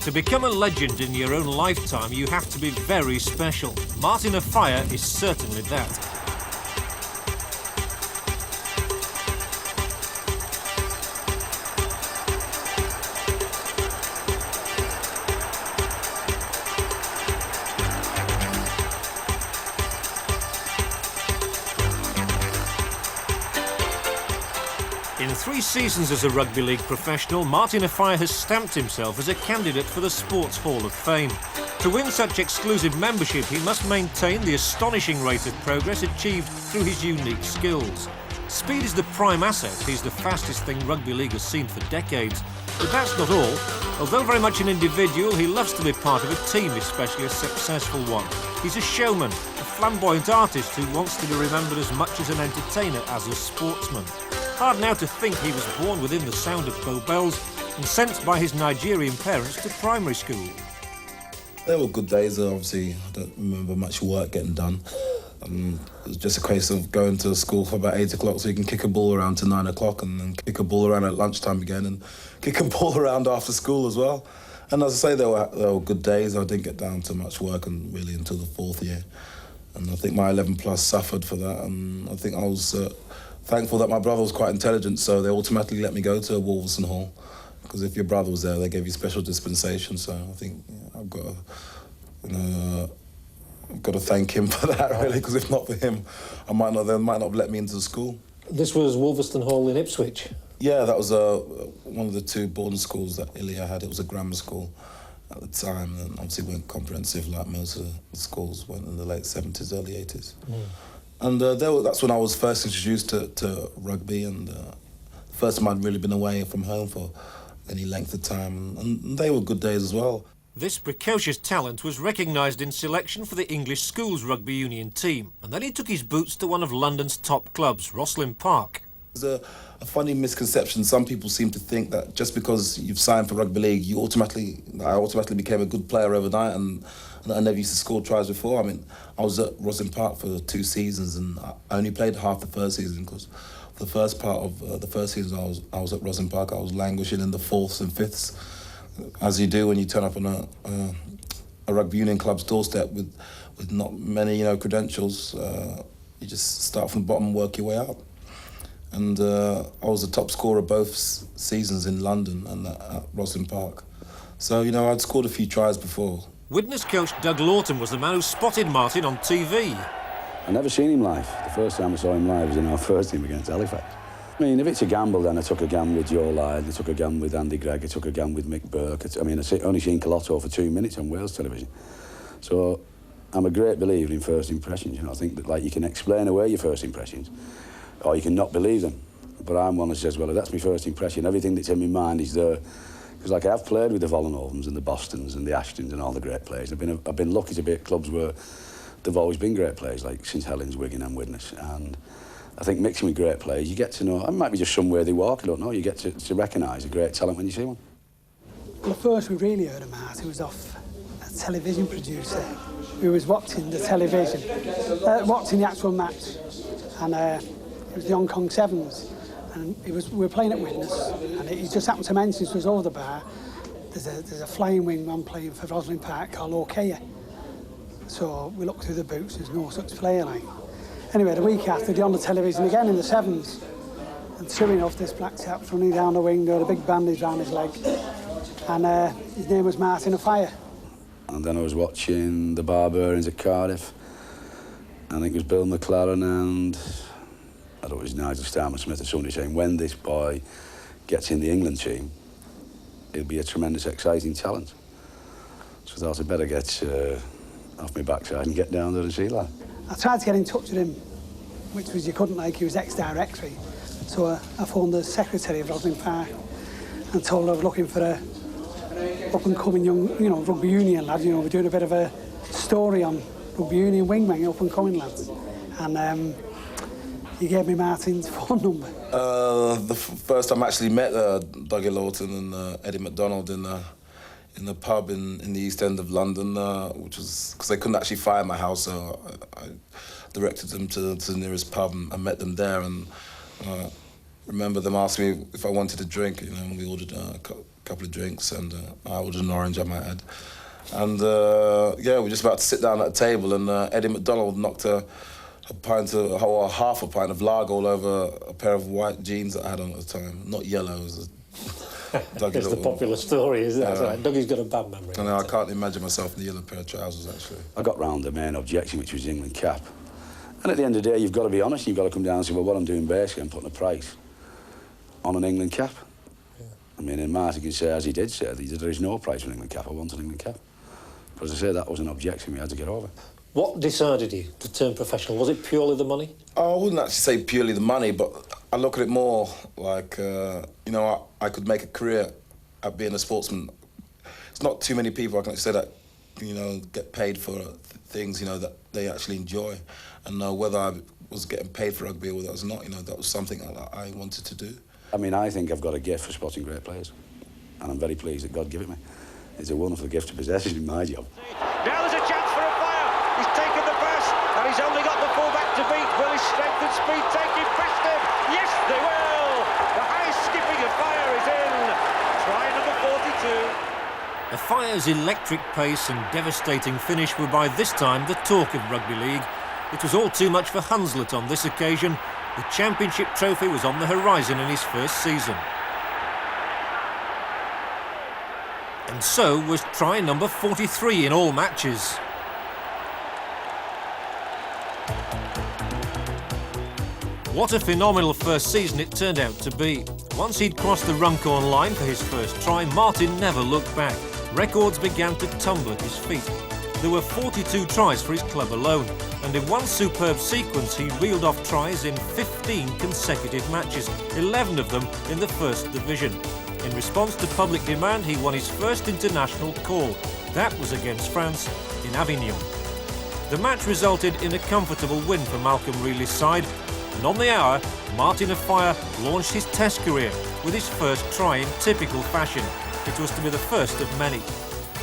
To become a legend in your own lifetime, you have to be very special. Martin Offiah is certainly that. In 3 seasons as a rugby league professional, Martin Offiah has stamped himself as a candidate for the Sports Hall of Fame. To win such exclusive membership, he must maintain the astonishing rate of progress achieved through his unique skills. Speed is the prime asset. He's the fastest thing rugby league has seen for decades. But that's not all. Although very much an individual, he loves to be part of a team, especially a successful one. He's a showman, a flamboyant artist who wants to be remembered as much as an entertainer as a sportsman. Hard now to think he was born within the sound of Bow Bells and sent by his Nigerian parents to primary school. There were good days. Obviously, I don't remember much work getting done. It was just a case of going to school for about 8 o'clock so you can kick a ball around to 9 o'clock and then kick a ball around at lunchtime again and kick a ball around after school as well. And as I say, there were good days. I didn't get down to much work really until the 4th year. And I think my 11 plus suffered for that. And I think I was thankful that my brother was quite intelligent, so they automatically let me go to Wolverton Hall. Because if your brother was there, they gave you special dispensation. So I think I've got to thank him for that, really, because if not for him, they might not have let me into the school. This was Wolverton Hall in Ipswich? Yeah, that was one of the 2 boarding schools that Offiah had. It was a grammar school at the time, and obviously went comprehensive like most of the schools went in the late 70s, early 80s. Mm. And that's when I was first introduced to rugby, and the first time I'd really been away from home for any length of time, and they were good days as well. This precocious talent was recognised in selection for the English Schools Rugby Union team, and then he took his boots to one of London's top clubs, Rosslyn Park. There's a funny misconception. Some people seem to think that just because you've signed for rugby league, I automatically became a good player overnight, and I never used to score tries before. I mean, I was at Rosslyn Park for 2 seasons, and I only played half the first season because the first part of the first season I was at Rosslyn Park, I was languishing in the 4th and 5ths, as you do when you turn up on a rugby union club's doorstep with not many credentials. You just start from the bottom and work your way up. And I was the top scorer both seasons in London and at Rosslyn Park. So, I'd scored a few tries before. Widnes coach Doug Lawton was the man who spotted Martin on TV. I never seen him live. The first time I saw him live was in our first team against Halifax. I mean, if it's a gamble, then I took a gamble with Joe Lyde, I took a gamble with Andy Gregg, I took a gamble with Mick Burke. I only seen Colotto for 2 minutes on Wales television. So I'm a great believer in first impressions. I think that you can explain away your first impressions, or you can not believe them. But I'm one that says, well, if that's my first impression, everything that's in my mind is there. Because I've played with the Vollenhovens and the Bostons and the Ashtons and all the great players. I've been lucky to be at clubs where there've always been great players, like St Helens, Wigan and Widnes. And I think mixing with great players, you get to know, it might be just somewhere they walk, I don't know, you get to recognise a great talent when you see one. Well, first we really heard him out, he was off a television producer who was watching the television, watching the actual match. And it was the Hong Kong Sevens. And we were playing at Widnes, and he just happened to mention to us over the bar, there's a flying wing man playing for Rosslyn Park called Offiah. So we looked through the boots, there's no such player like. Anyway, the week after, they're on the television again in the Sevens. And sure enough, this black chap's running down the wing, with a big bandage around his leg. And his name was Martin Offiah. And then I was watching the Barbarians at Cardiff. I think it was Bill McLaren and I don't know, it was Nigel Starmer-Smith or somebody saying, when this boy gets in the England team, he'll be a tremendous, exciting talent. So I thought I'd better get off my backside and get down there and see that. I tried to get in touch with him, which was you couldn't, he was ex-directory. So I phoned the secretary of Rosslyn Park and told her I was looking for a up-and-coming young, rugby union lad. We're doing a bit of a story on rugby union wingmen, up-and-coming lads. And he gave me Martin's phone number. The first time I actually met Dougie Lawton and Eddie McDonald in the pub in the East End of London, which was because they couldn't actually fire my house, so I directed them to the nearest pub and met them there. And remember them asking me if I wanted a drink, and we ordered a a couple of drinks, and I ordered an orange, I might add. And yeah, we were just about to sit down at a table, and Eddie McDonald knocked a pint of, or half a pint of lager all over a pair of white jeans that I had on at the time. Not yellow, it was It's the popular story, is that? Right. Dougie's got a bad memory. And I can't imagine myself in the yellow pair of trousers, actually. I got round the main objection, which was the England cap. And at the end of the day, you've got to be honest. You've got to come down and say, well, what I'm doing basically, I'm putting a price on an England cap. Yeah. I mean, and Martin can say, as he did say, there is no price for an England cap. I want an England cap. But as I say, that was an objection we had to get over. What decided you to turn professional? Was it purely the money? I wouldn't actually say purely the money, but I look at it more like, you know, I could make a career at being a sportsman. It's not too many people, I can say, that, you know, get paid for things, you know, that they actually enjoy. And whether I was getting paid for rugby or whether I was not, you know, that was something that I wanted to do. I mean, I think I've got a gift for spotting great players. And I'm very pleased that God gave it me. It's a wonderful gift to possess in my job. Now there's a chance for Offiah. He's taken the pass, and he's only got the full-back to beat. Will his strength and speed take him past him? Yes, they will! The high-skipping Offiah is in. Try number 42. Offiah's electric pace and devastating finish were by this time the talk of rugby league. It was all too much for Hunslet on this occasion. The championship trophy was on the horizon in his first season. And so was try number 43 in all matches. What a phenomenal first season it turned out to be. Once he'd crossed the Runcorn line for his first try, Martin never looked back. Records began to tumble at his feet. There were 42 tries for his club alone, and in one superb sequence he reeled off tries in 15 consecutive matches, 11 of them in the First Division. In response to public demand, he won his first international call. That was against France in Avignon. The match resulted in a comfortable win for Malcolm Reilly's side, and on the hour, Martin Offiah launched his Test career with his first try in typical fashion. It was to be the first of many.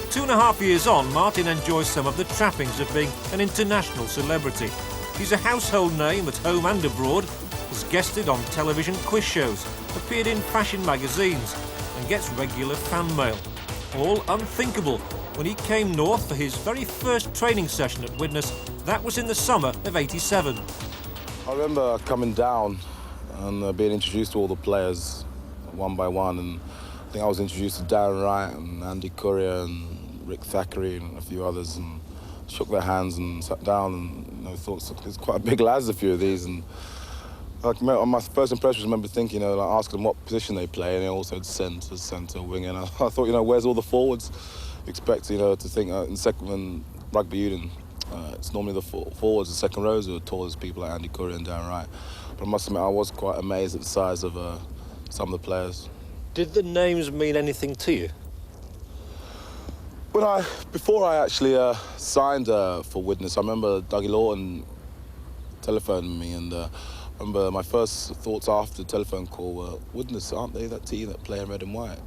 2.5 years on, Martin enjoys some of the trappings of being an international celebrity. He's a household name at home and abroad, has guested on television quiz shows, appeared in fashion magazines, and gets regular fan mail. All unthinkable when he came north for his very first training session at Widnes. That was in the summer of '87. I remember coming down and being introduced to all the players one by one, and I think I was introduced to Darren Wright and Andy Courier and Rick Thackeray and a few others, and shook their hands and sat down and, you know, thought there's quite a big lads, a few of these. And on my first impression, I remember thinking, you know, like asking them what position they play, and they all said centre, wing, and I thought, you know, where's all the forwards? You expect, you know, to think in second when rugby union, it's normally the forwards, the second rows who are tallest people like Andy Courier and Darren Wright. But I must admit, I was quite amazed at the size of some of the players. Did the names mean anything to you? Before I actually signed for Widnes, I remember Dougie Lawton telephoning me, and I remember my first thoughts after the telephone call were, Widnes, aren't they that team that play in red and white?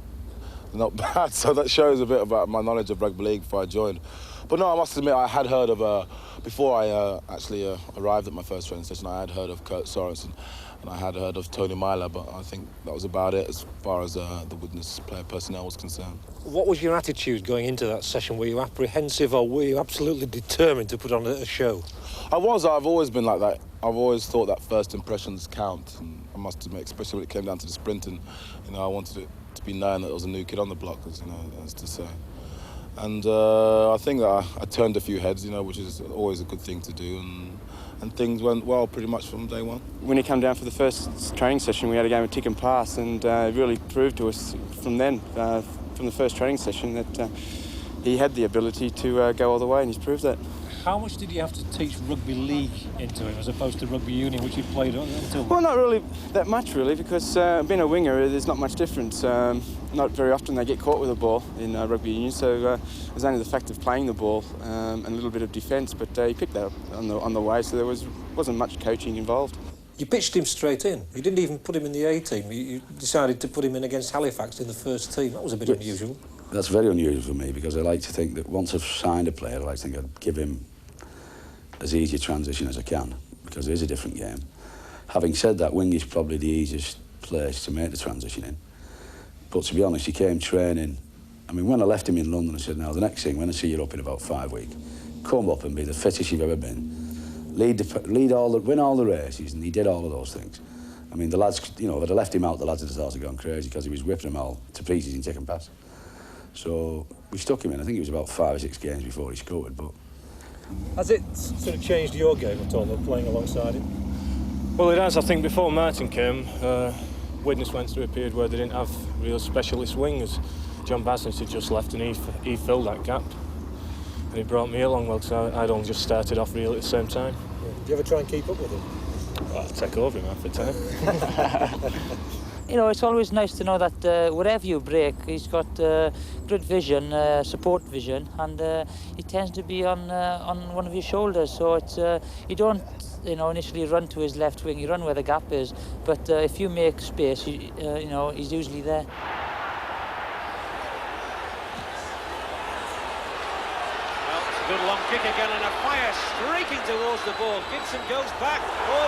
They're not bad, so that shows a bit about my knowledge of rugby league before I joined. But no, I must admit, I had heard of, before I actually arrived at my first training session, I had heard of Kurt Sorensen, and I had heard of Tony Myler, but I think that was about it as far as the Widnes player personnel was concerned. What was your attitude going into that session? Were you apprehensive, or were you absolutely determined to put on a show? I was. I've always been like that. I've always thought that first impressions count, and I must admit, especially when it came down to the sprinting, you know, I wanted it to be known that there was a new kid on the block, as, you know, as to say. And I think that I turned a few heads, you know, which is always a good thing to do, and things went well pretty much from day one. When he came down for the first training session, we had a game of tick and pass, and it really proved to us from then, from the first training session, that he had the ability to go all the way, and he's proved that. How much did you have to teach rugby league into him as opposed to rugby union, which you played until? Well, not really that much, really, because being a winger, there's not much difference. Not very often they get caught with a ball in rugby union, so there's only the fact of playing the ball and a little bit of defence, but he picked that up on the way, so there wasn't much coaching involved. You pitched him straight in. You didn't even put him in the A-team. You decided to put him in against Halifax in the first team. That was a bit unusual. That's very unusual for me, because I like to think that once I've signed a player, I like to think I'd give him as easy a transition as I can, because it is a different game. Having said that, wing is probably the easiest place to make the transition in. But to be honest, he came training. I mean, when I left him in London, I said, now, the next thing, when I see you up in about 5 weeks, come up and be the fittest you've ever been. Win all the races, and he did all of those things. I mean, the lads, you know, if I'd have left him out, the lads would have started going crazy because he was whipping them all to pieces in second pass. So we stuck him in. I think it was about 5 or 6 games before he scored, but... Has it sort of changed your game at all, playing alongside him? Well, it has. I think before Martin came, Widnes went through a period where they didn't have real specialist wingers. John Basnett had just left and he filled that gap. And he brought me along, well, so I'd only just started off real at the same time. Yeah. Do you ever try and keep up with him? Well, I'll take over him half the time. You know, it's always nice to know that wherever you break, he's got good vision, support vision, and he tends to be on one of your shoulders. So it's you don't, you know, initially run to his left wing. You run where the gap is, but if you make space, you know, he's usually there. Good long kick again, and Offiah streaking towards the ball. Gibson goes back,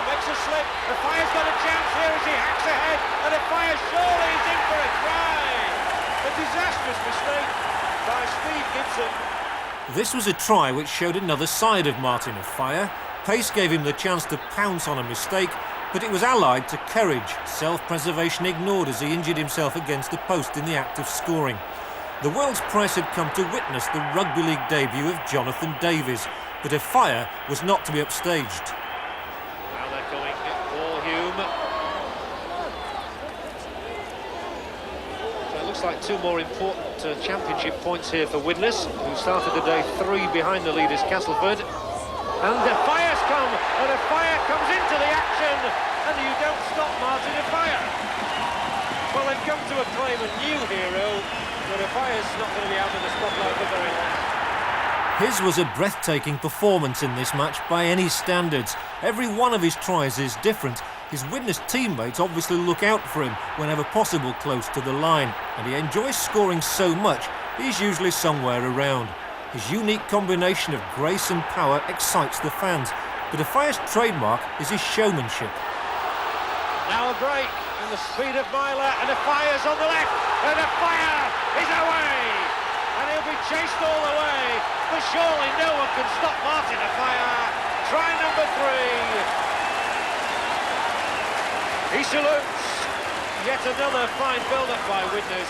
makes a slip. Offiah's got a chance here as he hacks ahead, and Offiah surely is in for a try. A disastrous mistake by Steve Gibson. This was a try which showed another side of Martin Offiah. Pace gave him the chance to pounce on a mistake, but it was allied to courage. Self-preservation ignored as he injured himself against the post in the act of scoring. The world's press had come to witness the rugby league debut of Jonathan Davies, but Offiah was not to be upstaged. Now they're calling it Paul Hume. So it looks like 2 more important championship points here for Widnes, who started the day 3 behind the leaders Castleford. And Offiah's come, and Offiah comes into the action, and you don't stop Martin Offiah. Well, they've come to acclaim a new hero, but Offiah's not going to be out of the spotlight for very long. His was a breathtaking performance in this match by any standards. Every one of his tries is different. His Widnes teammates obviously look out for him whenever possible close to the line, and he enjoys scoring so much he's usually somewhere around. His unique combination of grace and power excites the fans, but Offiah's trademark is his showmanship. Now a break, and the speed of Myler, and Offiah's on the left, and Offiah is away! And he'll be chased all the way, but surely no one can stop Martin Offiah. Try number 3. He salutes. Yet another fine build-up by Widnes.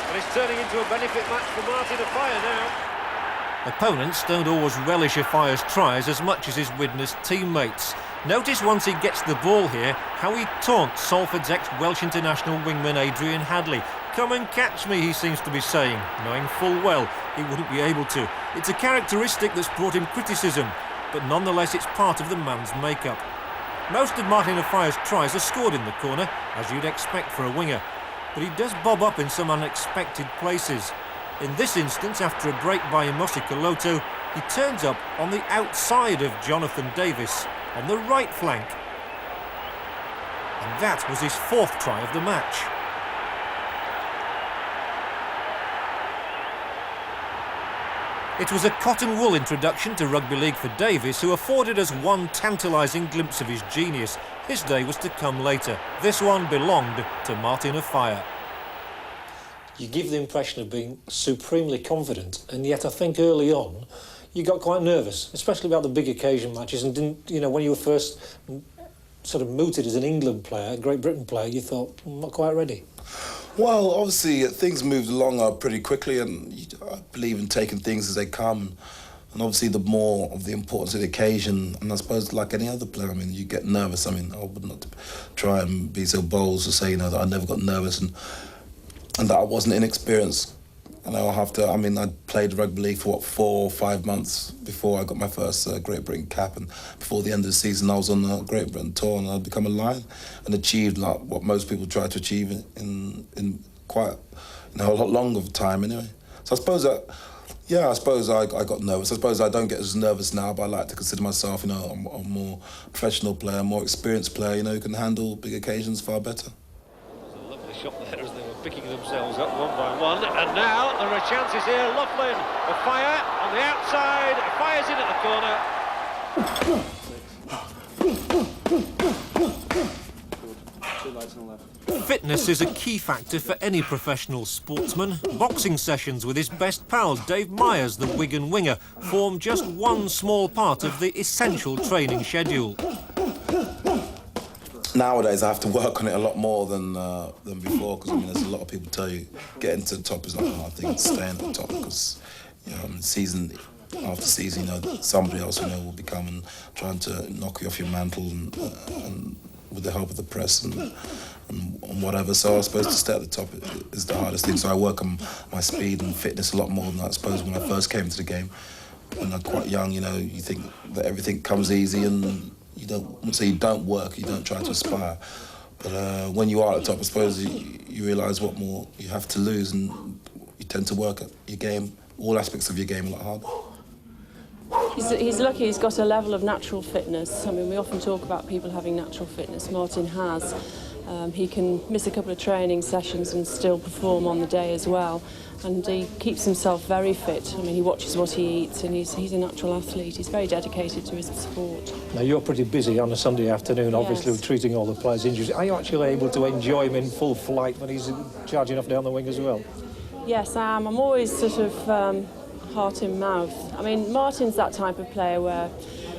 And it's turning into a benefit match for Martin Offiah now. Opponents don't always relish Offiah's tries as much as his Widnes teammates. Notice once he gets the ball here, how he taunts Salford's ex-Welsh international wingman Adrian Hadley. "Come and catch me," he seems to be saying, knowing full well he wouldn't be able to. It's a characteristic that's brought him criticism, but nonetheless it's part of the man's makeup. Most of Martin Offiah's tries are scored in the corner, as you'd expect for a winger, but he does bob up in some unexpected places. In this instance, after a break by Imosi Koloto, he turns up on the outside of Jonathan Davies, on the right flank. And that was his 4th try of the match. It was a cotton wool introduction to rugby league for Davies, who afforded us one tantalising glimpse of his genius. His day was to come later. This one belonged to Martin Offiah. You give the impression of being supremely confident, and yet I think early on you got quite nervous, especially about the big occasion matches, and didn't, you know, when you were first sort of mooted as an England player, a Great Britain player, you thought, I'm not quite ready. Well, obviously things moved along pretty quickly, and I believe in taking things as they come. And obviously the more of the importance of the occasion, and I suppose like any other player, I mean, you get nervous. I mean, I would not try and be so bold to say, you know, that I never got nervous and that I wasn't inexperienced. And I'll have to, I mean, I played rugby league for, 4 or 5 months before I got my first Great Britain cap, and before the end of the season I was on the Great Britain tour, and I'd become a Lion and achieved like what most people try to achieve in quite, you know, a lot longer of time anyway. So I suppose that, yeah, I suppose I got nervous. I suppose I don't get as nervous now, but I like to consider myself, you know, a more professional player, more experienced player, you know, who can handle big occasions far better. Shot there as they were picking themselves up one by one, and now there are chances here. Loughlin, Offiah on the outside, Offiah's in at the corner. Fitness is a key factor for any professional sportsman. Boxing sessions with his best pal, Dave Myers, the Wigan winger, form just one small part of the essential training schedule. Nowadays, I have to work on it a lot more than before, because I mean, there's a lot of people tell you getting to the top is not a hard thing. It's staying at the top, because season after season, somebody else will be coming trying to knock you off your mantle and with the help of the press and whatever. So I suppose to stay at the top is the hardest thing. So I work on my speed and fitness a lot more than I suppose when I first came to the game. When I'm quite young, you think that everything comes easy and you don't work, you don't try to aspire. But when you are at the top, I suppose you realise what more you have to lose, and you tend to work at your game, all aspects of your game, a lot harder. He's lucky he's got a level of natural fitness. I mean, we often talk about people having natural fitness. Martin has. He can miss a couple of training sessions and still perform on the day as well. And he keeps himself very fit. I mean, he watches what he eats, and he's a natural athlete. He's very dedicated to his sport. Now, you're pretty busy on a Sunday afternoon, obviously, Yes. with treating all the players' injuries. Are you actually able to enjoy him in full flight when he's charging off down the wing as well? Yes, I am. I'm always sort of heart in mouth. I mean, Martin's that type of player where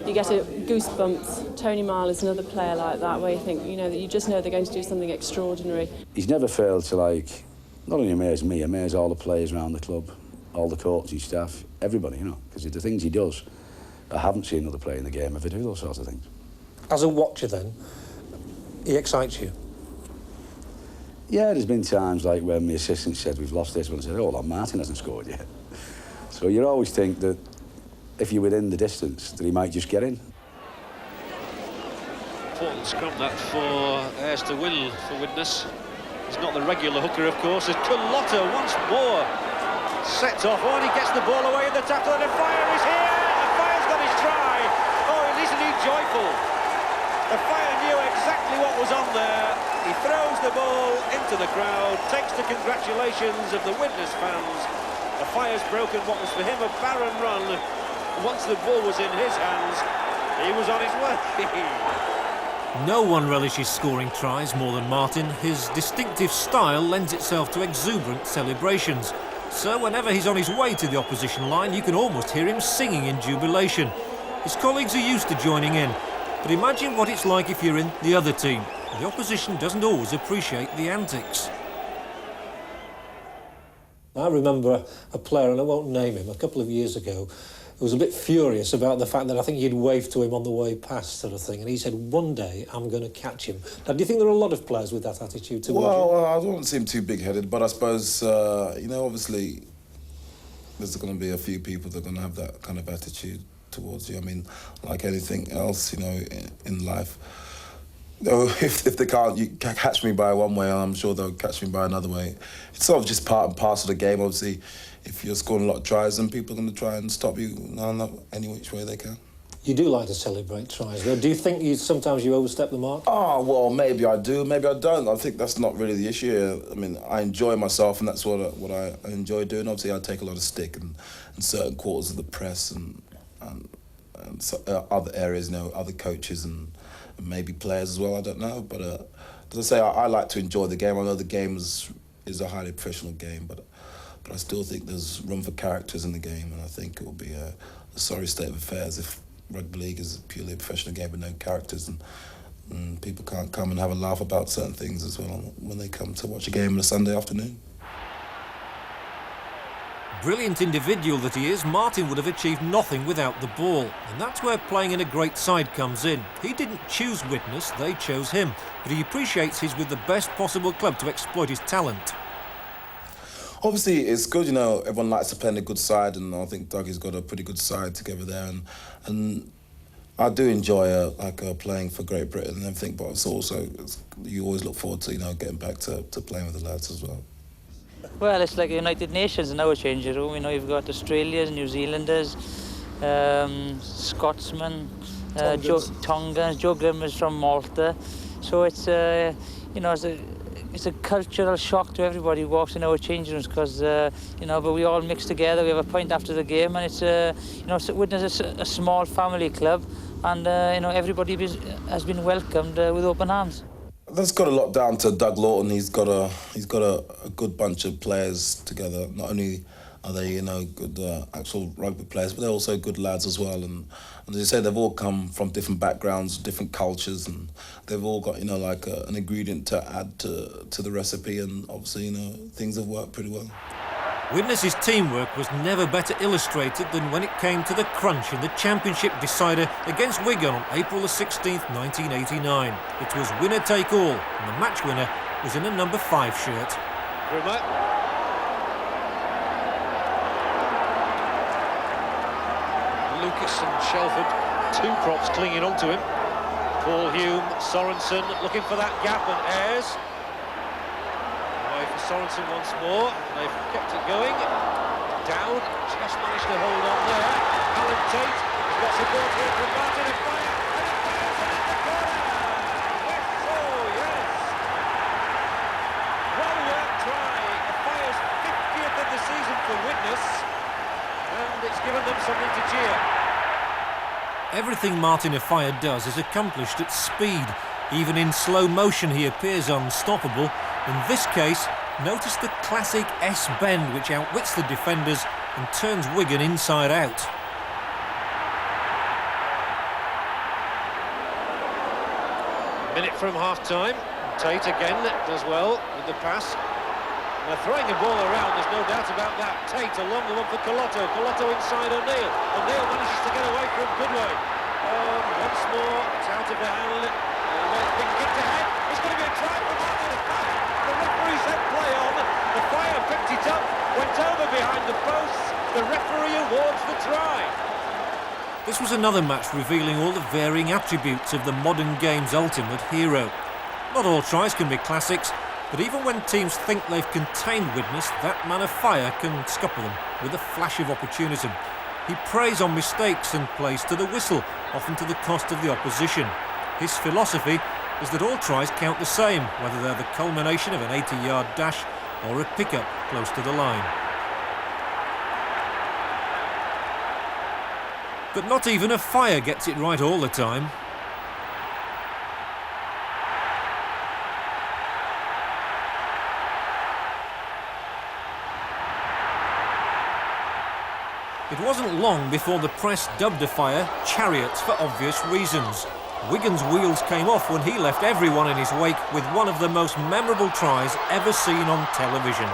you get goosebumps. Tony Marler's another player like that, where you think, that you just know they're going to do something extraordinary. He's never failed to, not only amaze me, amaze all the players around the club, all the coaching staff, everybody, because the things he does, I haven't seen another player in the game ever do those sorts of things. As a watcher, then, he excites you? Yeah, there's been times like when my assistant said we've lost this one, I said, hold on, Martin hasn't scored yet. So you always think that if you're within the distance, that he might just get in. Important scrum that for Ayres to win for Widnes. He's not the regular hooker, of course, as Culotta once more sets off. Oh, and he gets the ball away in the tackle, and Offiah is here! Offiah's got his try! Oh, isn't he joyful? Offiah knew exactly what was on there. He throws the ball into the crowd, takes the congratulations of the Widnes fans. Offiah's broken what was for him a barren run. Once the ball was in his hands, he was on his way. No one relishes scoring tries more than Martin. His distinctive style lends itself to exuberant celebrations. So whenever he's on his way to the opposition line, you can almost hear him singing in jubilation. His colleagues are used to joining in. But imagine what it's like if you're in the other team. The opposition doesn't always appreciate the antics. I remember a player, and I won't name him, a couple of years ago, who was a bit furious about the fact that I think you'd waved to him on the way past, sort of thing, and he said, one day I'm going to catch him. Now, do you think there are a lot of players with that attitude towards you? Well, I don't seem too big-headed, but I suppose, obviously there's going to be a few people that are going to have that kind of attitude towards you. I mean, like anything else, in life. If they can't catch me by one way, I'm sure they'll catch me by another way. It's sort of just part and parcel of the game. Obviously, if you're scoring a lot of tries, then people are going to try and stop you any which way they can. You do like to celebrate tries, though. Do you think sometimes you overstep the mark? Oh, well, maybe I do, maybe I don't. I think that's not really the issue. I mean, I enjoy myself, and that's what I enjoy doing. Obviously, I take a lot of stick in certain quarters of the press and so, other areas, other coaches and maybe players as well, I don't know. But as I say, I like to enjoy the game. I know the game is a highly professional game, but I still think there's room for characters in the game, and I think it will be a sorry state of affairs if rugby league is purely a professional game with no characters, and people can't come and have a laugh about certain things as well when they come to watch a game on a Sunday afternoon. Brilliant individual that he is, Martin would have achieved nothing without the ball. And that's where playing in a great side comes in. He didn't choose Widnes, they chose him. But he appreciates he's with the best possible club to exploit his talent. Obviously, it's good, everyone likes to play in a good side, and I think Dougie's got a pretty good side together there. And I do enjoy playing for Great Britain and everything, but it's also, you always look forward to, getting back to playing with the lads as well. Well, it's like the United Nations in our changing room. You've got Australians, New Zealanders, Scotsmen, Tongans. Joe Grimm is from Malta. So it's, it's a cultural shock to everybody who walks in our changing rooms because, but we all mix together. We have a pint after the game, and it's, Widnes a small family club, and, everybody has been welcomed with open arms. That's got a lot down to Doug Lawton. He's got a good bunch of players together. Not only are they good actual rugby players, but they're also good lads as well. And as you say, they've all come from different backgrounds, different cultures, and they've all got an ingredient to add to the recipe. And obviously things have worked pretty well. Widnes's teamwork was never better illustrated than when it came to the crunch in the championship decider against Wigan on April the 16th, 1989. It was winner take all, and the match winner was in a number 5 shirt. Grimmer. Lucas and Shelford, 2 props clinging onto him. Paul Hume, Sorensen looking for that gap, and Ayres. For Sorensen once more, they've kept it going. Dowd just managed to hold on there. Alan Tate has got support here from Martin Offiah. And it fires it in the corner! Yes, oh yes! Well worked try. Offiah's 50th of the season for Widnes, and it's given them something to cheer. Everything Martin Offiah does is accomplished at speed. Even in slow motion he appears unstoppable. In this case, notice the classic S-bend which outwits the defenders and turns Wigan inside out. Minute from half-time. Tate again does well with the pass. And they're throwing the ball around, there's no doubt about that. Tate along the one for Colotto. Colotto inside O'Neill. O'Neill manages to get away from Goodway. Once more, it's out of the hand. Big kick to head. It's going to be a try for Martin Offiah. The referee said play on. Offiah picked it up, went over behind the posts. The referee awards the try. This was another match revealing all the varying attributes of the modern game's ultimate hero. Not all tries can be classics, but even when teams think they've contained Widnes, that man Offiah can scupper them with a flash of opportunism. He preys on mistakes and plays to the whistle, often to the cost of the opposition. His philosophy is that all tries count the same, whether they're the culmination of an 80-yard dash or a pick-up close to the line. But not even Offiah gets it right all the time. It wasn't long before the press dubbed Offiah Chariots for obvious reasons. Wigan's wheels came off when he left everyone in his wake with one of the most memorable tries ever seen on television.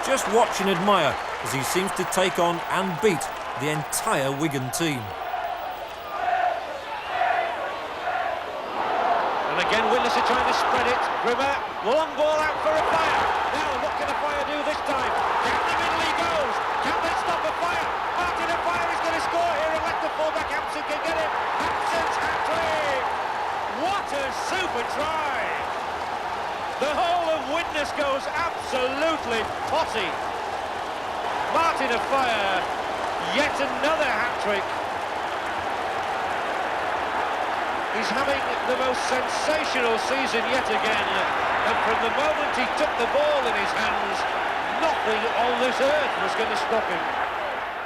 Just watch and admire as he seems to take on and beat the entire Wigan team. And again, Widnes are trying to spread it. Grimmer, long ball out for Offiah. Now, what can Offiah do this time? Down the middle he goes. Can they stop Offiah? Martin Offiah is going to score here and let the fullback Hampson can get him. Hampson's hat-trick! What a super try! The whole of Widnes goes absolutely potty. Martin Offiah, yet another hat-trick. He's having the most sensational season yet again, and from the moment he took the ball in his hands, nothing on this earth was going to stop him.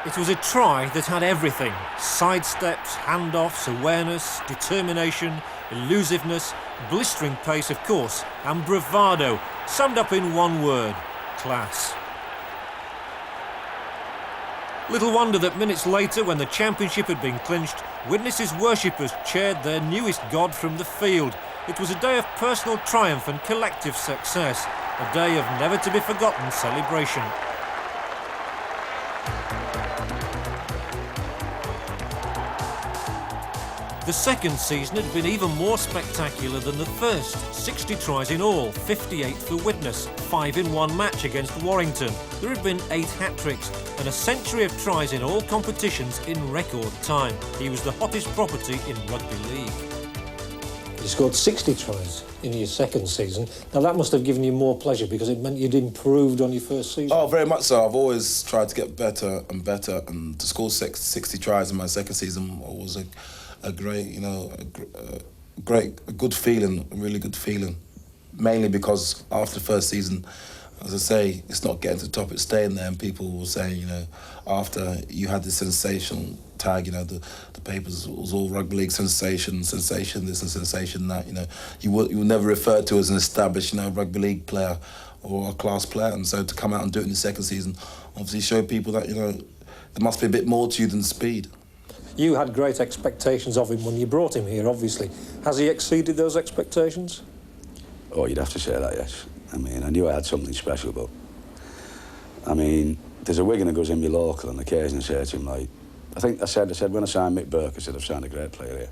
It was a try that had everything: sidesteps, handoffs, awareness, determination, elusiveness, blistering pace of course, and bravado, summed up in one word: class. Little wonder that minutes later, when the championship had been clinched, Widnes's worshippers cheered their newest god from the field. It was a day of personal triumph and collective success, a day of never-to-be-forgotten celebration. The second season had been even more spectacular than the first. 60 tries in all, 58 for Widnes, 5 in one match against Warrington. There had been 8 hat-tricks and a century of tries in all competitions in record time. He was the hottest property in rugby league. You scored 60 tries in your second season. Now that must have given you more pleasure because it meant you'd improved on your first season. Oh, very much so. I've always tried to get better and better, and to score 60 tries in my second season was a great, a good feeling, a really good feeling. Mainly because after the first season, as I say, it's not getting to the top, it's staying there, and people were saying, after you had this sensational tag, the papers was all rugby league sensation this and sensation that, you will never refer to as an established, rugby league player or a class player. And so to come out and do it in the second season, obviously show people that, there must be a bit more to you than speed. You had great expectations of him when you brought him here, obviously. Has he exceeded those expectations? Oh, you'd have to say that, yes. I knew I had something special, but there's a Wigan that goes in my local and occasionally say to him, like, I said when I signed Mick Burke, I said, I've signed a great player here.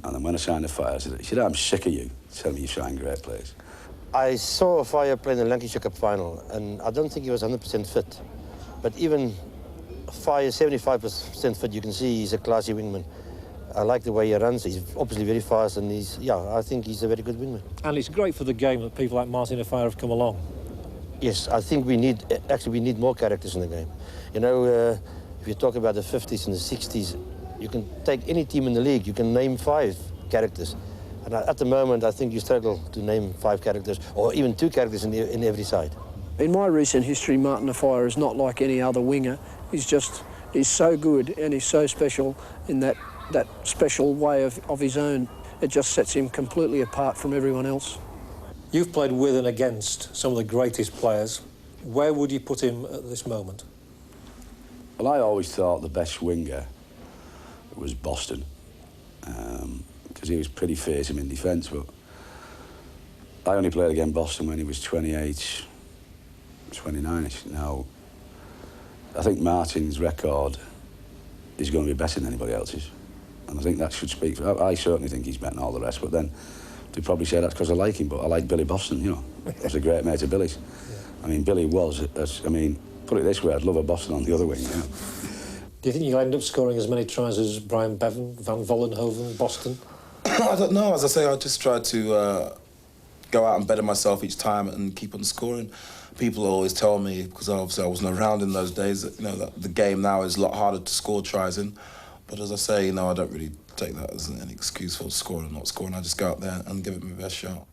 And then when I signed Offiah, I said, I'm sick of you telling me you signed great players. I saw Offiah play in the Lancashire Cup final, and I don't think he was 100% fit. But even Offiah, 75% fit, you can see he's a classy wingman. I like the way he runs. He's obviously very fast, and I think he's a very good wingman. And it's great for the game that people like Martin Offiah have come along. Yes, I think we need more characters in the game. If you talk about the 50s and the 60s, you can take any team in the league, you can name 5 characters. And at the moment, I think you struggle to name 5 characters, or even 2 characters in every side. In my recent history, Martin Offiah is not like any other winger. He's so good and he's so special in that special way of his own. It just sets him completely apart from everyone else. You've played with and against some of the greatest players. Where would you put him at this moment? Well, I always thought the best winger was Boston, because he was pretty fearsome in defence, but I only played against Boston when he was 28, 29ish. Now, I think Martin's record is going to be better than anybody else's. And I think that should speak for... I certainly think he's better than all the rest, but then they'd probably say that's because I like him, but I like Billy Boston, I was a great mate of Billy's. Billy was... put it this way, I'd love a Boston on the other wing, Do you think you'll end up scoring as many tries as Brian Bevan, Van Vollenhoven, Boston? I don't know. As I say, I just try to go out and better myself each time and keep on scoring. People always tell me, because obviously I wasn't around in those days, that, that the game now is a lot harder to score tries in. But as I say, I don't really take that as an excuse for scoring or not scoring. I just go out there and give it my best shot.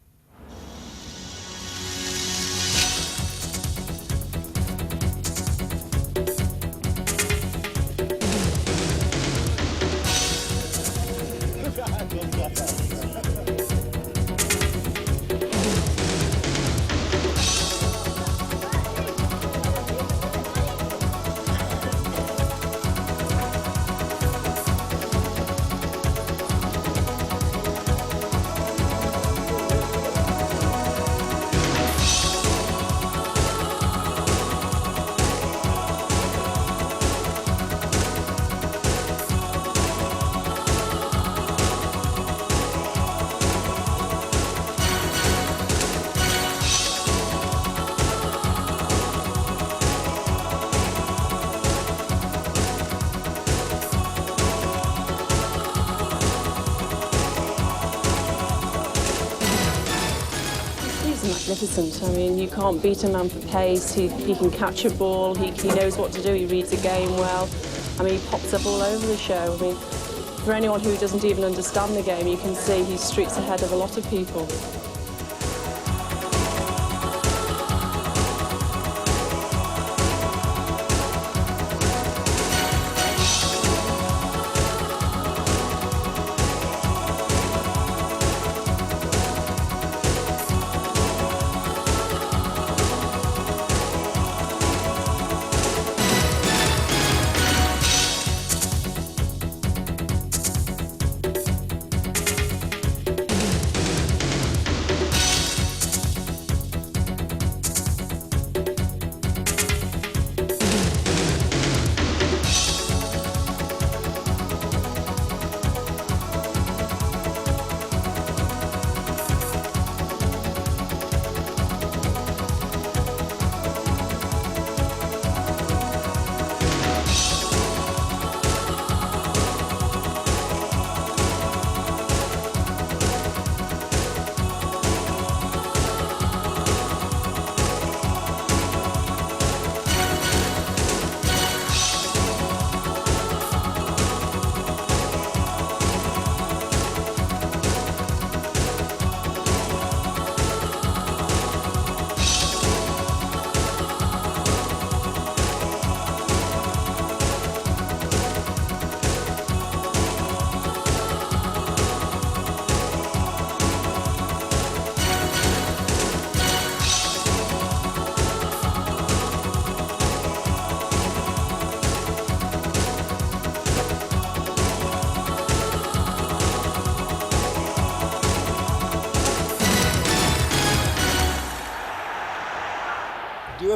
Magnificent. You can't beat a man for pace. He can catch a ball. He knows what to do. He reads the game well. He pops up all over the show. For anyone who doesn't even understand the game, you can see he's streets ahead of a lot of people.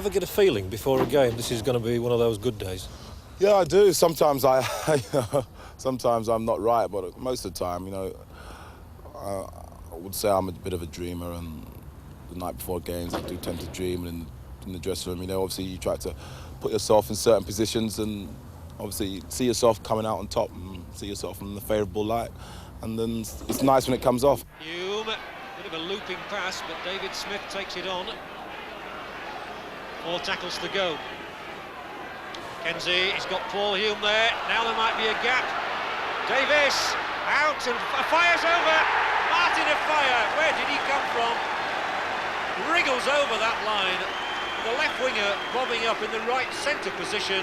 ever get a feeling before a game this is going to be one of those good days? Yeah, I do. Sometimes sometimes I'm not right, but most of the time, I would say I'm a bit of a dreamer, and the night before games I do tend to dream, and in the dressing room, obviously you try to put yourself in certain positions and obviously you see yourself coming out on top and see yourself in the favourable light, and then it's nice when it comes off. Hume, bit of a looping pass, but David Smith takes it on. 4 tackles to go. Kenzie, he's got Paul Hume there. Now there might be a gap. Davis, out, and Offiah's over. Martin Offiah, where did he come from? Wriggles over that line. The left winger bobbing up in the right centre position.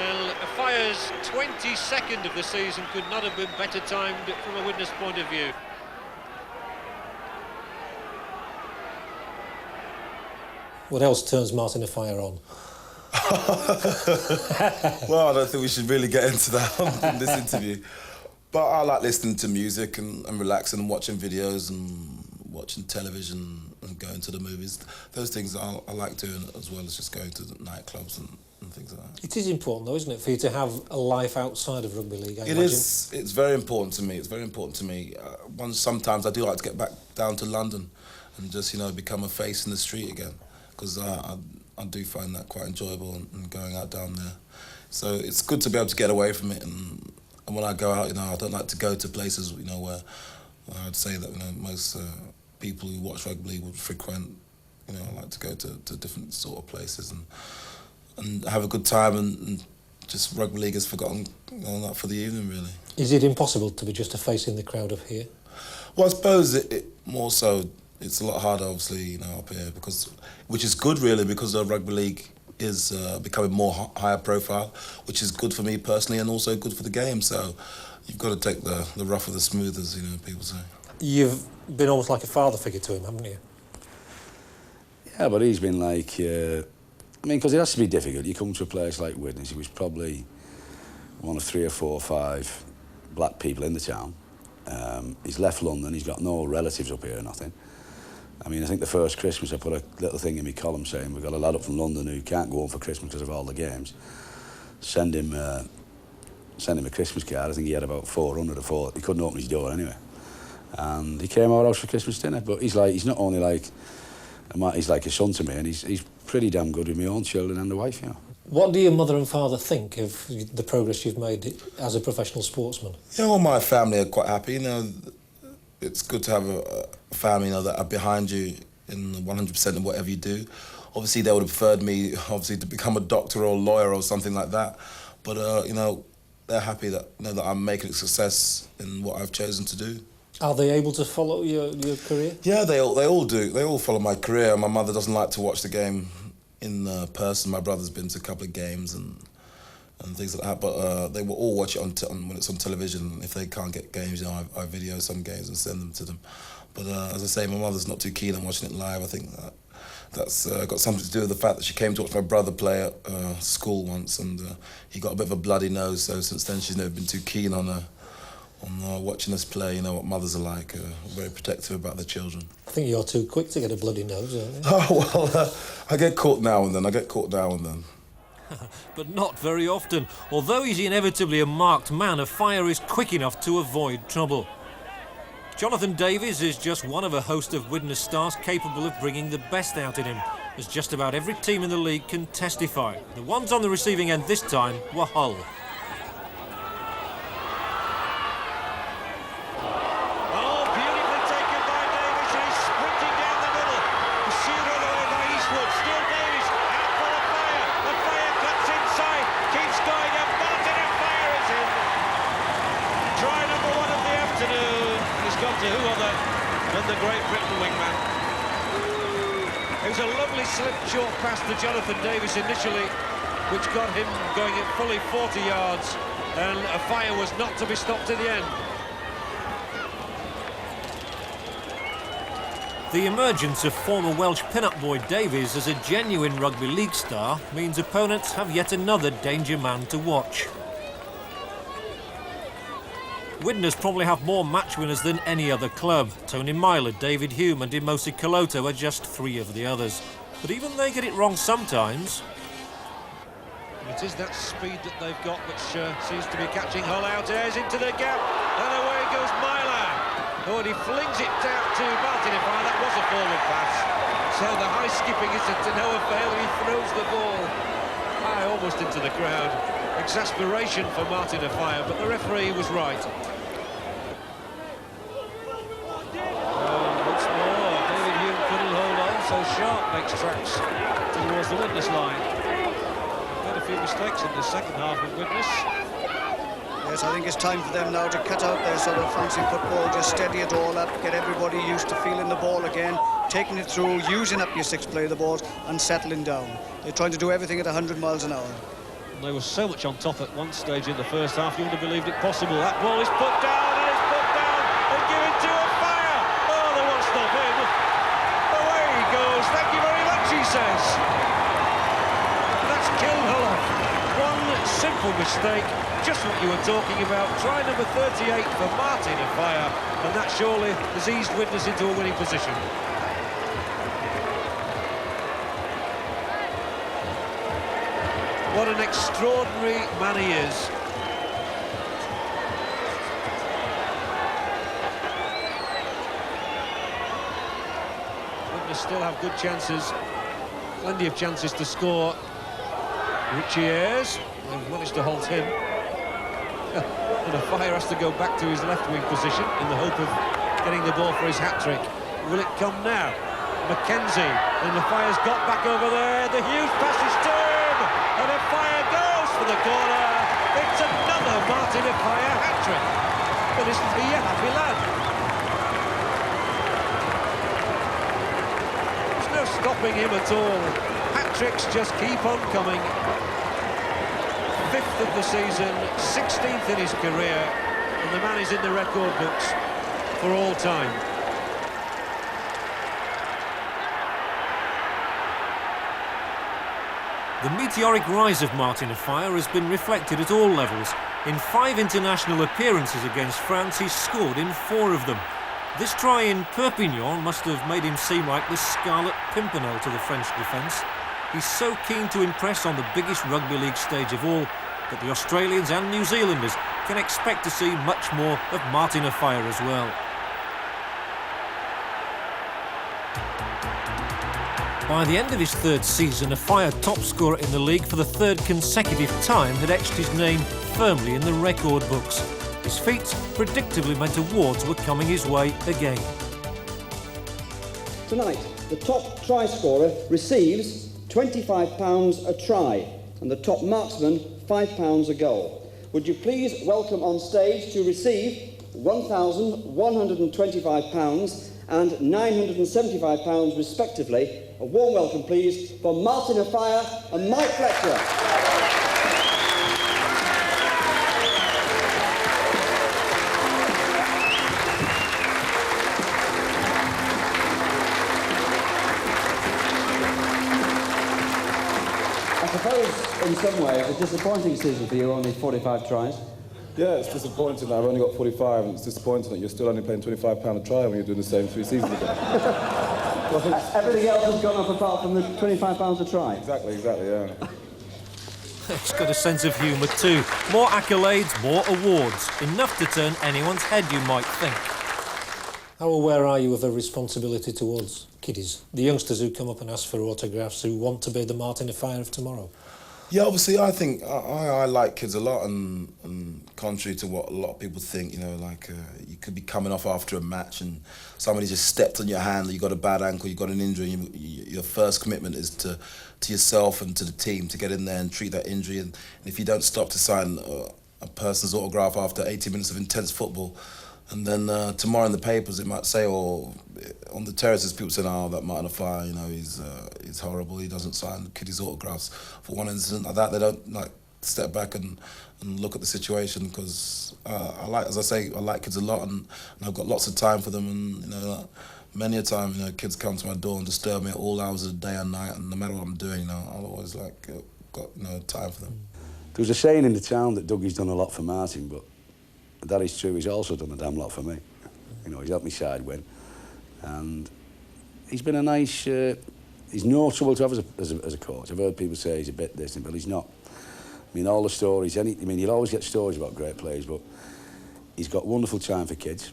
And Offiah's 22nd of the season could not have been better timed from a Widnes point of view. What else turns Martin Offiah on? Well, I don't think we should really get into that in this interview. But I like listening to music and relaxing and watching videos and watching television and going to the movies. Those things I like doing as well as just going to the nightclubs and things like that. It is important, though, isn't it, for you to have a life outside of rugby league, I It imagine? is. It's very important to me. It's very important to me. Sometimes I do like to get back down to London and just, become a face in the street again, because I do find that quite enjoyable and going out down there. So it's good to be able to get away from it. And when I go out, I don't like to go to places, where I'd say that, most people who watch rugby league would frequent. I like to go to different sort of places and have a good time, and just rugby league is forgotten that for the evening, really. Is it impossible to be just a face in the crowd up here? Well, I suppose it more so. It's a lot harder, obviously, up here, which is good, really, because rugby league is becoming more higher profile, which is good for me personally and also good for the game. So you've got to take the rough with the smooth, as people say. You've been almost like a father figure to him, haven't you? Yeah, but he's been like, because it has to be difficult. You come to a place like Widnes, he was probably one of 3 or 4 or 5 black people in the town. He's left London, he's got no relatives up here or nothing. I think the first Christmas I put a little thing in my column saying we've got a lad up from London who can't go home for Christmas because of all the games. Send him a Christmas card. I think he had about 400 or 4. He couldn't open his door anyway. And he came to our house for Christmas dinner. But he's not only like he's like a son to me, and he's pretty damn good with my own children and the wife, What do your mother and father think of the progress you've made as a professional sportsman? All my family are quite happy. It's good to have a family, that are behind you in 100% of whatever you do. Obviously, they would have preferred me, to become a doctor or a lawyer or something like that. But, they're happy that, that I'm making a success in what I've chosen to do. Are they able to follow your career? Yeah, they all do. They all follow my career. My mother doesn't like to watch the game in person. My brother's been to a couple of games and things like that, but they will all watch it when it's on television. If they can't get games, I video some games and send them to them. But as I say, my mother's not too keen on watching it live. I think that's got something to do with the fact that she came to watch my brother play at school once, and he got a bit of a bloody nose, so since then she's never been too keen on watching us play. What mothers are like, very protective about their children. I think you're too quick to get a bloody nose, aren't you? Oh, well, I get caught now and then. But not very often. Although he's inevitably a marked man, Offiah is quick enough to avoid trouble. Jonathan Davies is just one of a host of Widnes stars capable of bringing the best out in him, as just about every team in the league can testify. The ones on the receiving end this time were Hull. The Great Britain wingman. It was a lovely slip short pass to Jonathan Davies initially, which got him going at fully 40 yards, and Offiah was not to be stopped at the end. The emergence of former Welsh pin-up boy Davies as a genuine rugby league star means opponents have yet another danger man to watch. Widnes probably have more match winners than any other club. Tony Myler, David Hume and Imosi Koloto are just 3 of the others. But even they get it wrong sometimes. It is that speed that they've got which seems to be catching Hull out. Airs into the gap, and away goes Myler. Oh, and he flings it down to Martin Offiah. That was a forward pass. So the high skipping is to no avail, and he throws the ball high, almost into the crowd. Exasperation for Martin Offiah, but the referee was right. Once more, David Hume couldn't hold on, so Sharp makes tracks towards the witness line. Made a few mistakes in the second half of witness. Yes, I think it's time for them now to cut out their sort of fancy football, just steady it all up, get everybody used to feeling the ball again, taking it through, using up your sixth play of the balls and settling down. They're trying to do everything at 100 miles an hour. They were so much on top at one stage in the first half, you wouldn't have believed it possible. That ball is put down, and it's put down and given to Offiah. Oh, they won't stop him. Away he goes. Thank you very much, he says. That's killed Hull off. One simple mistake, just what you were talking about. Try number 38 for Martin Offiah, and that surely has eased Widnes into a winning position. What an extraordinary man he is. Widnes still have good chances, plenty of chances to score. Richie Ayres, they've managed to halt him. And Offiah has to go back to his left wing position in the hope of getting the ball for his hat-trick. Will it come now? Mackenzie, and Offiah's got back over there. The huge pass is to him, and Offiah goes for the corner. It's another Martin Offiah hat-trick. But isn't he a happy lad? There's no stopping him at all. Hat-tricks just keep on coming. 5th of the season, 16th in his career, and the man is in the record books for all time. The meteoric rise of Martin Offiah has been reflected at all levels. In 5 international appearances against France, he's scored in 4 of them. This try in Perpignan must have made him seem like the Scarlet Pimpernel to the French defence. He's so keen to impress on the biggest rugby league stage of all that the Australians and New Zealanders can expect to see much more of Martin Offiah as well. By the end of his 3rd season, Offiah, top scorer in the league for the 3rd consecutive time, had etched his name firmly in the record books. His feats predictably meant awards were coming his way again. Tonight, the top try scorer receives £25 a try, and the top marksman £5 a goal. Would you please welcome on stage to receive £1,125 and £975 respectively. A warm welcome, please, for Martin Offiah and Mike Fletcher. I suppose, in some ways, a disappointing season for you, only 45 tries. Yeah, it's disappointing that I've only got 45, and it's disappointing that you're still only paying £25 a try when you're doing the same 3 seasons ago. Everything else has gone up apart from the £25 a try. Exactly, yeah. He's got a sense of humour too. More accolades, more awards. Enough to turn anyone's head, you might think. How aware are you of a responsibility towards kiddies, the youngsters who come up and ask for autographs, who want to be the Martin Offiah of tomorrow? Yeah, obviously, I think I like kids a lot, and contrary to what a lot of people think, you know, like you could be coming off after a match and somebody just stepped on your hand, you got a bad ankle, you got an injury, and your first commitment is to yourself and to the team to get in there and treat that injury. And if you don't stop to sign a person's autograph after 80 minutes of intense football, and then tomorrow in the papers it might say, or on the terraces people saying, oh, that Martin Offiah, you know, he's horrible, he doesn't sign kiddies' autographs. For one incident like that, they don't like step back and look at the situation, because I like kids a lot, and I've got lots of time for them, and you know, many a time, you know, kids come to my door and disturb me at all hours of the day and night, and no matter what I'm doing, you know, I'll always got time for them. There was a saying in the town that Dougie's done a lot for Martin, but that is true. He's also done a damn lot for me. You know, he's helped me side win, and he's been a nice he's no trouble to have as a coach. I've heard people say he's a bit distant, but he's not. I mean, all the stories, you'll always get stories about great players, but he's got wonderful time for kids.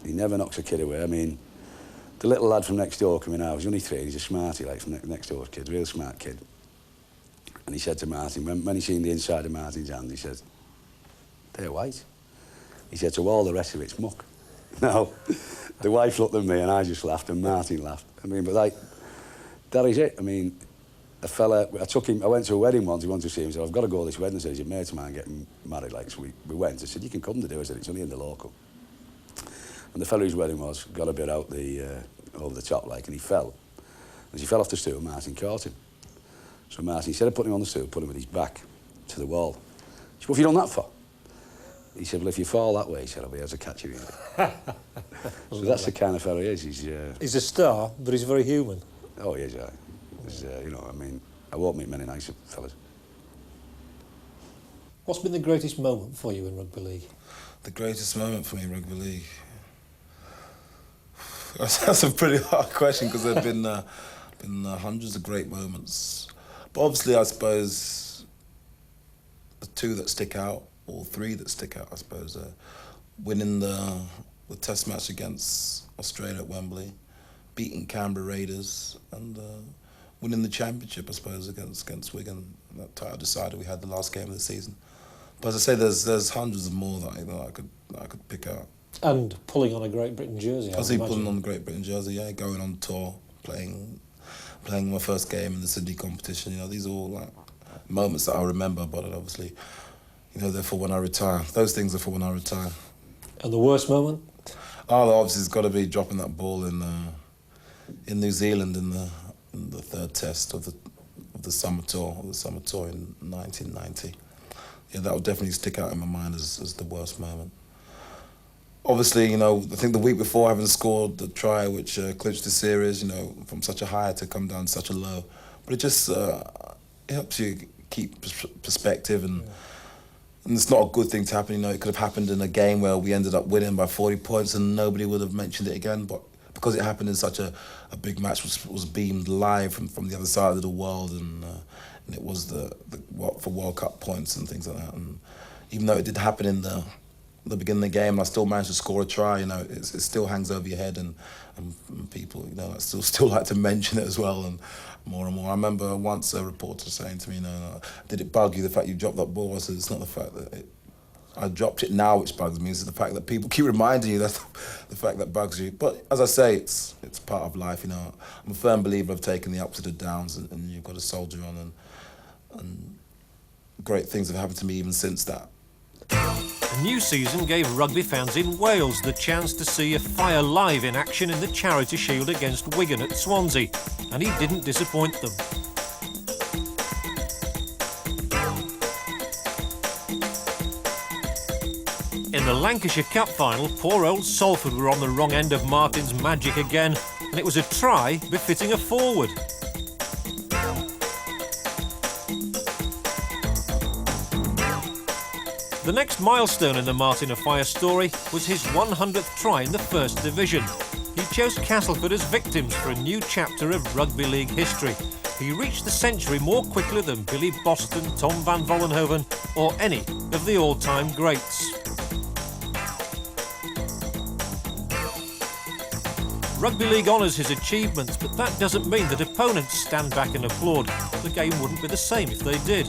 He never knocks a kid away. I mean, the little lad from next door coming out, he's only 3, he's a smarty, like, from next door's kid, real smart kid. And he said to Martin, when he seen the inside of Martin's hand, he said, "They're white." He said, "So all the rest of it's muck." Now, the wife looked at me and I just laughed and Martin laughed. I mean, but like, that is it. I mean, a fella, I went to a wedding once, he wanted to see him, he said, "I've got to go to this wedding." I said, "He's a mate of mine getting married," like, so we went. I said, "You can come to do it." I said, "It's only in the local." And the fella whose wedding was got a bit out over the top, like, and he fell. As he fell off the stool, Martin caught him. So Martin, instead of putting him on the stool, put him with his back to the wall. He said, "What have you done that for?" He said, "Well, if you fall that way," he said, "I'll be able to catch you." So that's the kind of fella he is. He's a star, but he's very human. Oh, he is, yeah. You know, I mean, I won't meet many nicer fellas. What's been the greatest moment for you in rugby league? The greatest moment for me in rugby league? That's a pretty hard question because there have been hundreds of great moments. But obviously, I suppose the 2 that stick out, or 3 that stick out, I suppose, winning the Test match against Australia at Wembley, beating Canberra Raiders, and winning the championship, I suppose, against Wigan. That title decider we had the last game of the season. But as I say, there's hundreds of more that I could pick out. And pulling on a Great Britain jersey. I was pulling on the Great Britain jersey, yeah, going on tour, playing my first game in the Sydney competition. You know, these are all like moments that I remember, but obviously, you know, they're for when I retire. Those things are for when I retire. And the worst moment? Oh, obviously, it's got to be dropping that ball in New Zealand in the 3rd test of the summer tour in 1990. Yeah, that would definitely stick out in my mind as the worst moment. Obviously, you know, I think the week before, having scored the try which clinched the series, you know, from such a high to come down such a low, but it just it helps you keep perspective, and it's not a good thing to happen. You know, it could have happened in a game where we ended up winning by 40 points and nobody would have mentioned it again, but because it happened in such a big match, was beamed live from the other side of the world, and it was for World Cup points and things like that. And even though it did happen in the beginning of the game, I still managed to score a try. You know, it still hangs over your head, and people, you know, still like to mention it as well, and more and more. I remember once a reporter saying to me, "No, did it bug you the fact you dropped that ball?" I said, "It's not the fact that I dropped it now which bugs me. It's the fact that people keep reminding you. That's the fact that bugs you." But as I say, it's part of life. You know, I'm a firm believer of taking the ups and the downs, and you've got to soldier on, and great things have happened to me even since that. The new season gave rugby fans in Wales the chance to see Offiah live in action in the Charity Shield against Wigan at Swansea, and he didn't disappoint them. In the Lancashire Cup final, poor old Salford were on the wrong end of Martin's magic again, and it was a try befitting a forward. The next milestone in the Martin Offiah story was his 100th try in the First Division. He chose Castleford as victims for a new chapter of rugby league history. He reached the century more quickly than Billy Boston, Tom van Vollenhoven or any of the all-time greats. Rugby league honours his achievements, but that doesn't mean that opponents stand back and applaud. The game wouldn't be the same if they did.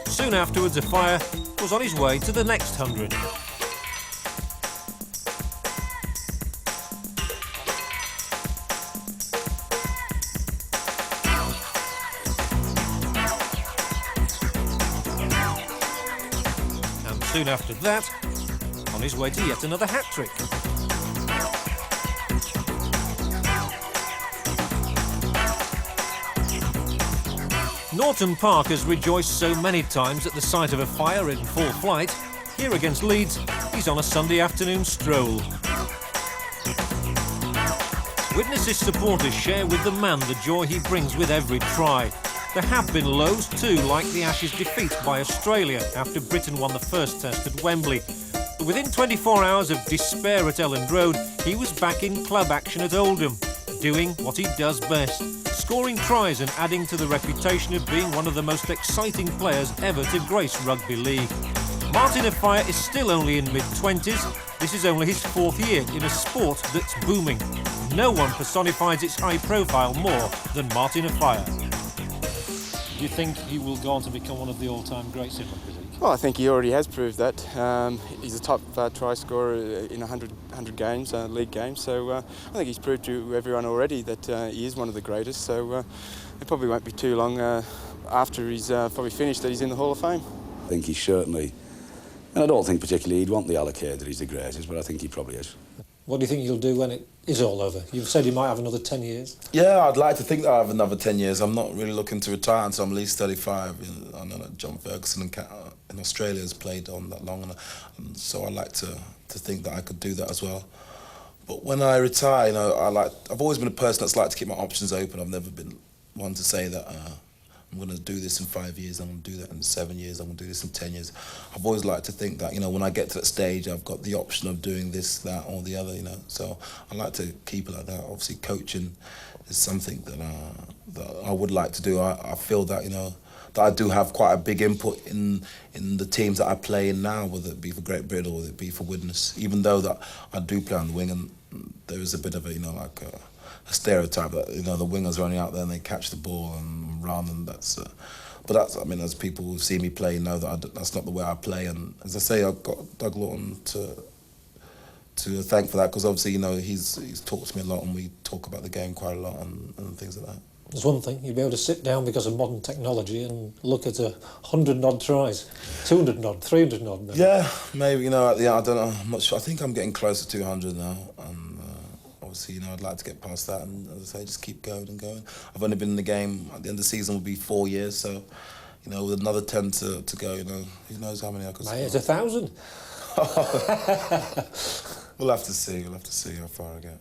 Soon afterwards, Offiah was on his way to the next 100. And soon after that, on his way to yet another hat-trick. Norton Park has rejoiced so many times at the sight of Offiah in full flight. Here against Leeds, he's on a Sunday afternoon stroll. Witness his supporters share with the man the joy he brings with every try. There have been lows too, like the Ashes' defeat by Australia after Britain won the first test at Wembley. The within 24 hours of despair at Elland Road, he was back in club action at Oldham, doing what he does best, scoring tries and adding to the reputation of being one of the most exciting players ever to grace rugby league. Martin Offiah is still only in mid-20s. This is only his 4th year in a sport that's booming. No one personifies its high profile more than Martin Offiah. Do you think he will go on to become one of the all-time greats in rugby league? Well, I think he already has proved that. He's a top try scorer in 100 games, league games, so I think he's proved to everyone already that he is one of the greatest, so it probably won't be too long after he's probably finished that he's in the Hall of Fame. I think he's certainly, and I don't think particularly he'd want the allocate that he's the greatest, but I think he probably is. What do you think you'll do when it is all over? You've said you might have another 10 years. Yeah, I'd like to think that I have another 10 years. I'm not really looking to retire until I'm at least 35. I know that John Ferguson in Australia has played on that long, and so I like to think that I could do that as well. But when I retire, I've always been a person that's liked to keep my options open. I've never been one to say that I'm going to do this in 5 years, I'm going to do that in 7 years, I'm going to do this in 10 years. I've always liked to think that, when I get to that stage, I've got the option of doing this, that, or the other, So I like to keep it like that. Obviously, coaching is something that I would like to do. I feel that, that I do have quite a big input in the teams that I play in now, whether it be for Great Britain or whether it be for Widnes, even though that I do play on the wing, and there is a bit of a, a stereotype that the wingers are only out there and they catch the ball and run, and that's. But that's, as people who see me play know that that's not the way I play. And as I say, I've got Doug Lawton to thank for that, because obviously he's talked to me a lot and we talk about the game quite a lot and things like that. There's one thing, you'd be able to sit down because of modern technology and look at 100 odd tries, 200 odd, 300 odd. Maybe. Yeah, maybe, I don't know, I'm not sure. I think I'm getting close to 200 now. And obviously, I'd like to get past that and, as I say, just keep going and going. I've only been in the game, at the end of the season will be 4 years, so, with another 10 to go, who knows how many I could score. It's 1,000. We'll have to see how far I get.